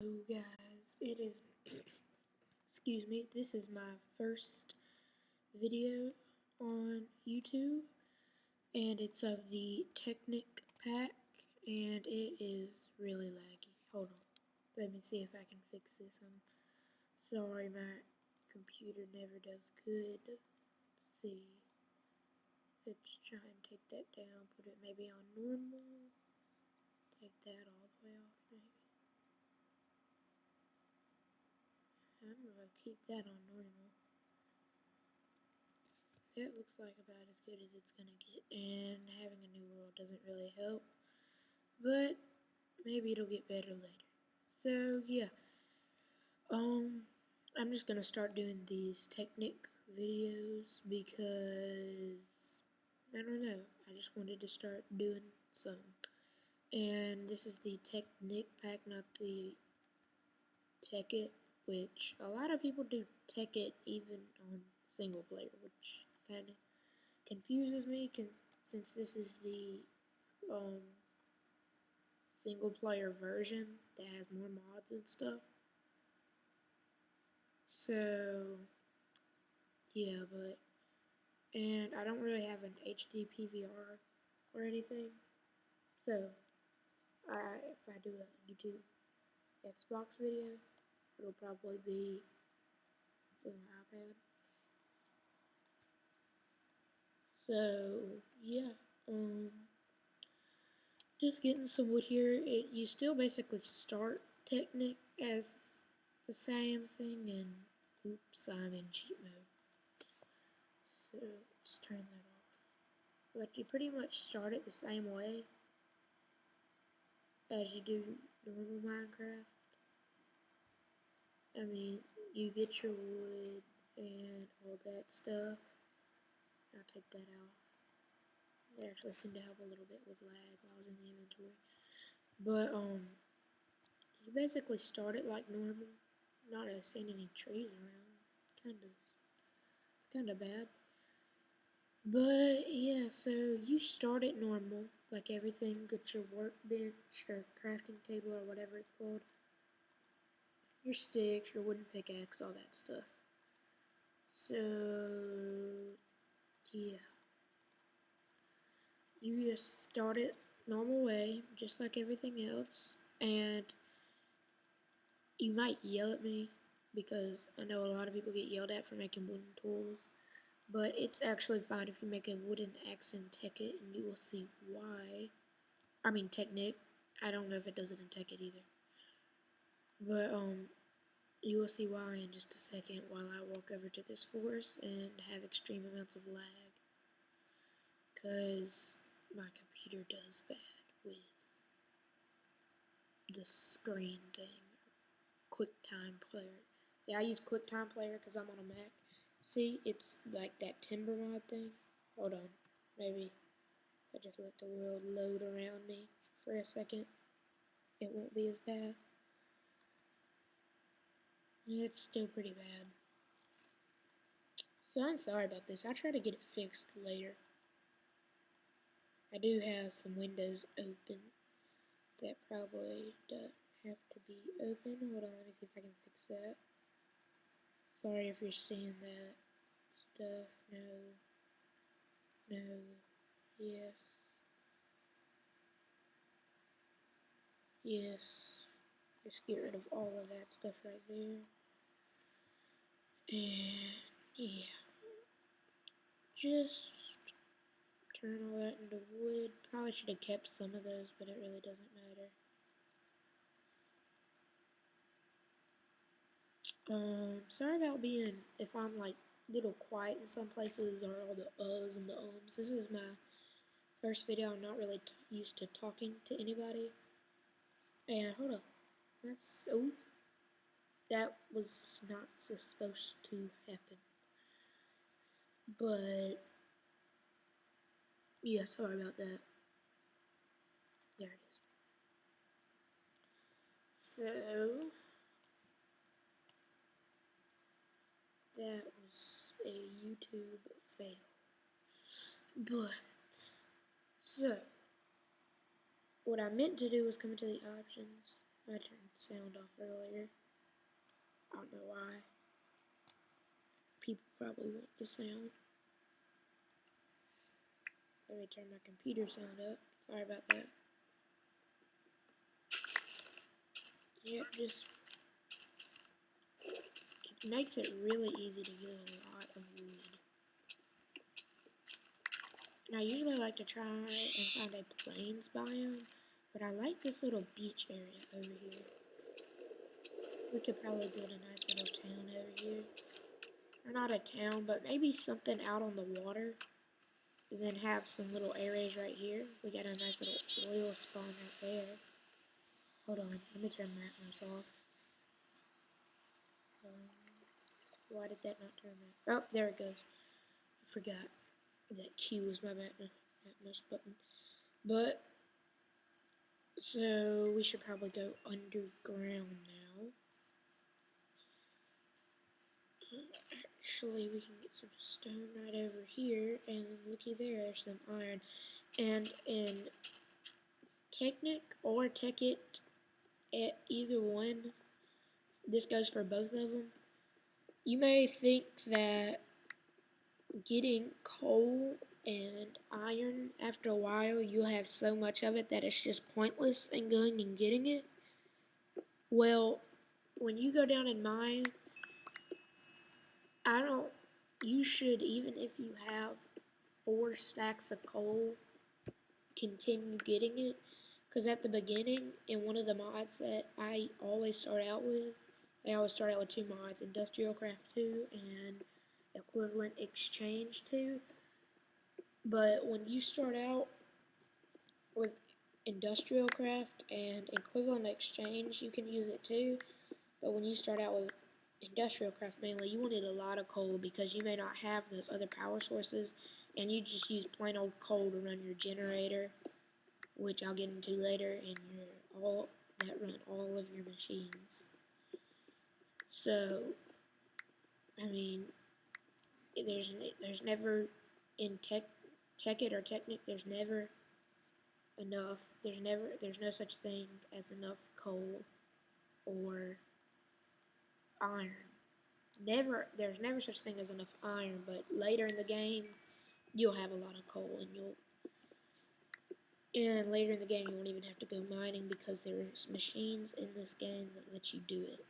Hello guys, it is, excuse me, this is my first video on YouTube, and it's of the Technic pack, and it is really laggy. Hold on, let me see if I can fix this. I'm sorry, my computer never does good. Let's see, let's try and take that down, put it maybe on normal, take that all the way off maybe. I'm gonna keep that on normal. That looks like about as good as it's gonna get, and having a new world doesn't really help, but maybe it'll get better later. So yeah, I'm just gonna start doing these Technic videos because I don't know, I just wanted to start doing some. And this is the Technic pack, not the techic, which a lot of people do techic even on single player, which kind of confuses me since this is the single player version that has more mods and stuff. So yeah, and I don't really have an HD PVR or anything, so if I do a YouTube Xbox video, it'll probably be with my iPad. So yeah, just getting some wood here. You still basically start Technic as the same thing, and oops, I'm in cheat mode. So let's turn that off. But you pretty much start it the same way as you do normal Minecraft. I mean, you get your wood and all that stuff. I'll take that out. It actually seemed to help a little bit with lag while I was in the inventory. But you basically start it like normal. Not seeing any trees around. It's kinda bad. But yeah, so you start it normal, like everything. Get your workbench or crafting table or whatever it's called. Your sticks, your wooden pickaxe, all that stuff. So yeah, you just start it normal way, just like everything else, and you might yell at me because I know a lot of people get yelled at for making wooden tools, but it's actually fine if you make a wooden axe and Techic, and you will see why. I mean Technic. I don't know if it does it in Techic either, but you will see why in just a second while I walk over to this forest and have extreme amounts of lag, because my computer does bad with the screen thing. QuickTime Player. Yeah, I use QuickTime Player because I'm on a Mac. See, it's like that Timber mod thing. Hold on. Maybe if I just let the world load around me for a second, it won't be as bad. It's still pretty bad. So I'm sorry about this. I'll try to get it fixed later. I do have some windows open that probably don't have to be open. Hold on, let me see if I can fix that. Sorry if you're seeing that stuff. No, yes, yes. Just get rid of all of that stuff right there. And yeah, just turn all that into wood. Probably should have kept some of those, but it really doesn't matter. Sorry about being, if I'm like a little quiet in some places or all the uhs and the ums. This is my first video. I'm not really used to talking to anybody. And hold up, that's so. That was not supposed to happen. But yeah, sorry about that. There it is. So that was a YouTube fail. But so what I meant to do was come into the options I turned the sound off earlier. I don't know why. People probably want the sound. Let me turn my computer sound up. Sorry about that. Yeah, just it makes it really easy to get a lot of wood. And I usually like to try and find a plains biome, but I like this little beach area over here. We could probably build a nice little town over here. Or not a town, but maybe something out on the water. And then have some little areas right here. We got a nice little oil spawn right there. Hold on, let me turn that mouse off. Why did that not turn that? Oh, there it goes. I forgot that Q was my mouse button. But, so we should probably go underground now. Actually, we can get some stone right over here, and looky there, there's some iron. And in Technic or techic, either one, this goes for both of them. You may think that getting coal and iron, after a while, you'll have so much of it that it's just pointless in going and getting it. Well, when you go down and mine, you should, even if you have 4 stacks of coal, continue getting it. Because at the beginning, in one of the mods that I always start out with, I always start out with 2 mods, Industrial Craft 2 and Equivalent Exchange 2. But when you start out with Industrial Craft and Equivalent Exchange, you can use it too. But when you start out with Industrial Craft mainly, you will need a lot of coal because you may not have those other power sources, and you just use plain old coal to run your generator, which I'll get into later, and that run all of your machines. So, I mean, there's never in Techic or Technic, there's never enough. There's no such thing as enough coal or iron. There's never such thing as enough iron, but later in the game, you'll have a lot of coal, and later in the game, you won't even have to go mining because there's machines in this game that let you do it,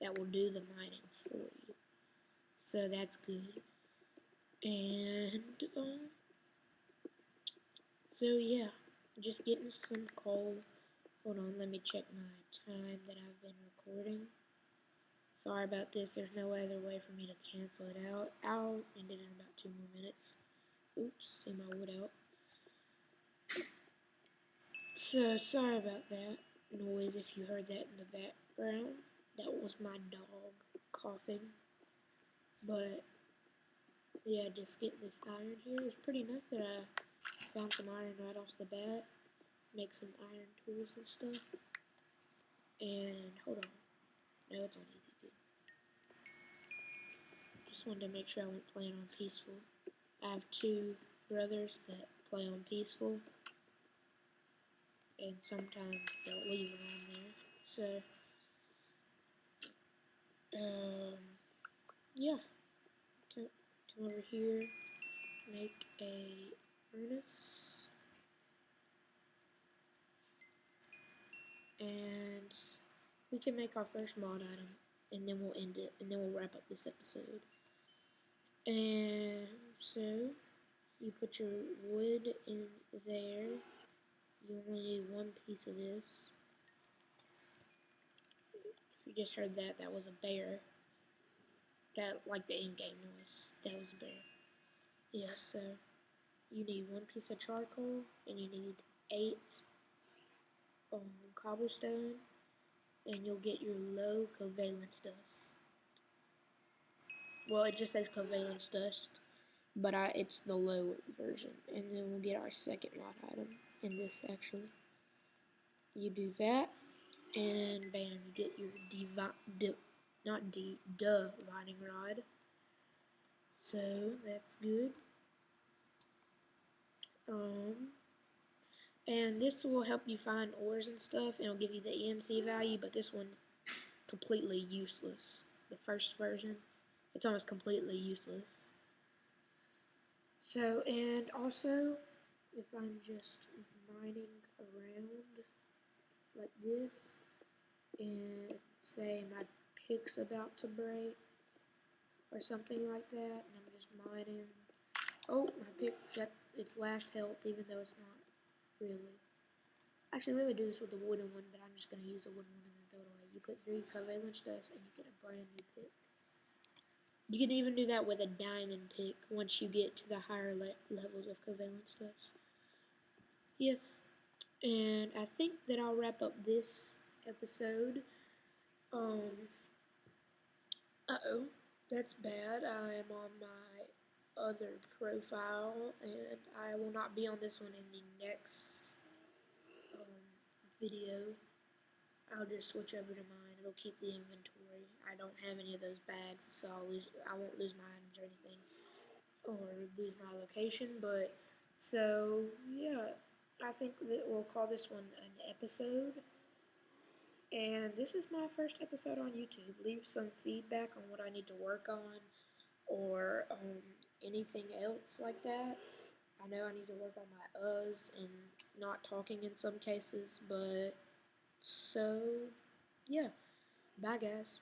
that will do the mining for you. So that's good. And so yeah, just getting some coal. Hold on, let me check my time that I've been recording. Sorry about this. There's no other way for me to cancel it out. I'll end it in about 2 more minutes. Oops, see my wood out. So, sorry about that noise if you heard that in the background. That was my dog coughing. But, yeah, just getting this iron here. It was pretty nice that I found some iron right off the bat. Make some iron tools and stuff. And, hold on. No, it's on easy good. Just wanted to make sure I wasn't playing on peaceful. I have 2 brothers that play on peaceful. And sometimes they'll leave it on there. So, yeah. Come over here, make a furnace, and we can make our first mod item, and then we'll end it, and then we'll wrap up this episode. And so, you put your wood in there. You only need 1 piece of this. If you just heard that, that was a bear. That, like the in-game noise. That was a bear. Yeah, so you need 1 piece of charcoal, and you need 8 cobblestone, and you'll get your low covalence dust. Well, it just says covalence dust, but it's the low version. And then we'll get our second mod item in this, actually. You do that, and bam, you get your divining rod. So, that's good. And this will help you find ores and stuff, and it'll give you the EMC value, but this one's completely useless. The first version, it's almost completely useless. So, and also, if I'm just mining around like this, and say my pick's about to break, or something like that, and I'm just mining. Oh, my pick's at its last health, even though it's not really. I should really do this with the wooden one, but I'm just going to use the wooden one and then throw it away. You put 3 covalence dust and you get a brand new pick. You can even do that with a diamond pick once you get to the higher levels of covalence dust. Yes, and I think that I'll wrap up this episode. Uh-oh, that's bad. I am on my other profile, and I will not be on this one in the next video. I'll just switch over to mine. It'll keep the inventory. I don't have any of those bags, so I won't lose my items or anything, or lose my location. But so yeah, I think that we'll call this one an episode. And this is my first episode on YouTube. Leave some feedback on what I need to work on, or anything else like that. I know I need to work on my uhs and not talking in some cases, but so yeah. Bye, guys.